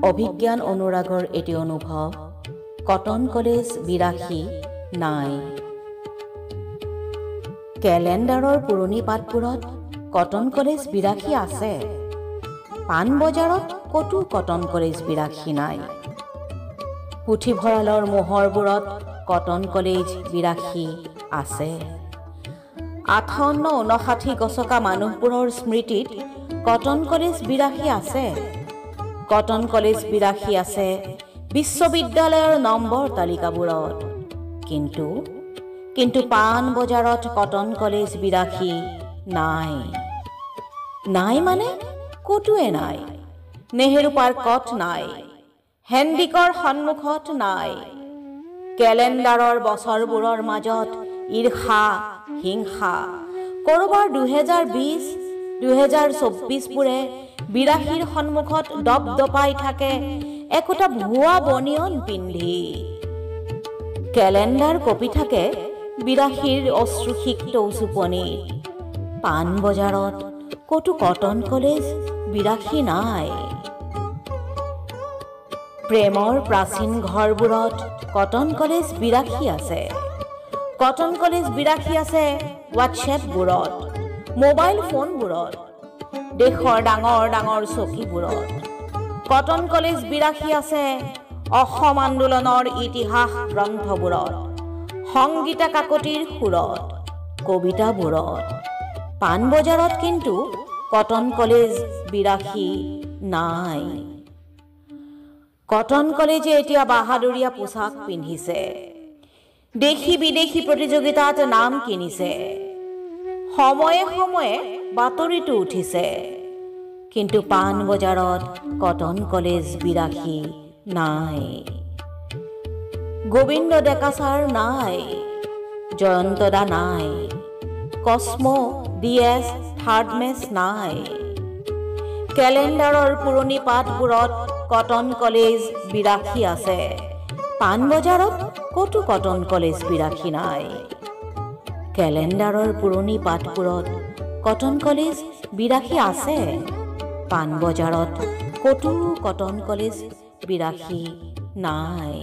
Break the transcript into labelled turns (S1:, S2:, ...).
S1: অভিজ্ঞান অনুৰাগৰ এটি অনুভৱ কটন কলেজ ৮২ নাই। কেলেণ্ডাৰৰ পুৰণি পাতবোৰত কটন কলেজ ৮২ আছে। পাণ বজাৰত ক'তো কটন কলেজ ৮২ নাই। পুথিভঁৰালৰ মোহৰবোৰত কটন কলেজ ৮২ আছে। ৫৮-৫৯ গছকা মানুহবোৰৰ স্মৃতিত কটন কলেজ ৮২ আছে। কটন কলেজ ৮২ আছে বিশ্ববিদ্যালয়ৰ নম্বৰ তালিকাবোৰত। কিন্তু পাণ বজাৰত কটন কলেজ ৮২ নাই। নাই মানে ক'তোৱে নাই। নেহেৰু পাৰ্কত নাই। হেণ্ডিকৰ সন্মুখত নাই। কেলেণ্ডাৰৰ বছৰবোৰৰ মাজত ঈৰ্ষা হিংসা। ক'ৰবাৰ ২০২০-২০২৪বোৰে ৮২ৰ সন্মুখত দপদপাই থাকে একোটা ভুৱা বনিয়ন পিন্ধি। কেলেণ্ডাৰ কপি থাকে ৮২ৰ অশ্ৰুসিক্ত উচুপনিত। পাণ বজাৰত ক'তো কটন কলেজ ৮২ নাই। প্ৰেমৰ প্ৰাচীন ঘৰবোৰত কটন কলেজ ৮২ আছে। কটন কলেজ ৮২ আছে হোৱাটছএপবোৰত, মোবাইল ফোনবোৰত, দেশৰ ডাঙৰ ডাঙৰ চকীবোৰত। কটন কলেজ ৮২ আছে অসম আন্দোলনৰ ইতিহাস গ্ৰন্থবোৰত, সংগীতা কাকতিৰ সুৰত, কবিতাবোৰত। পাণ বজাৰত কিন্তু কটন কলেজ ৮২ নাই। কটন কলেজে এতিয়া বাহাদুৰীয়া পোছাক পিন্ধিছে, দেশী বিদেশী প্ৰতিযোগিতাত নাম কিনিছে, সময়ে সময়ে বাতৰিতো উঠিছে। কিন্তু পাণ বজাৰত কটন কলেজ ৮২ নাই। গোবিন্দ ডেকা ছাৰ নাই, জয়ন্ত দা নাই, কসমো DS থাৰ্ড মেচ নাই। কেলেণ্ডাৰৰ পুৰণি পাতবোৰত কটন কলেজ ৮২ আছে। পাণ বজাৰত ক'তো কটন কলেজ ৮২ নাই। কেলেণ্ডাৰৰ পুৰণি পাতবোৰত কটন কলেজ ৮২ আছে। পাণ বজাৰত ক'তো কটন কলেজ ৮২ নাই।